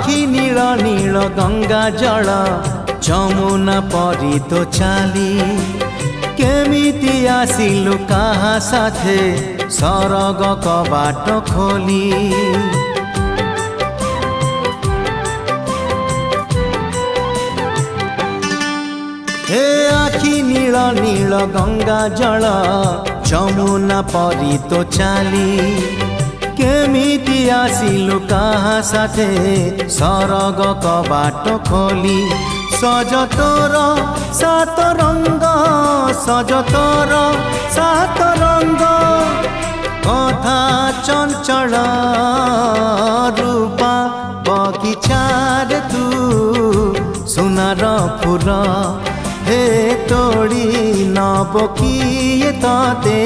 आखि नील नील गंगा जल जमुना परी तो चाली केमिति आसिलु काहा साथे सरग कबाट खोली हे आखि नील नील गंगा जल जमुना परी तो चाली केमिति आसिलु काहा साथे सरग कबाट खोली सज तोर सात रंग सज तोर सात रंग कथा चंचल रूपा बगीचार तू सुनार फूल हे तोड़ी नब किए तते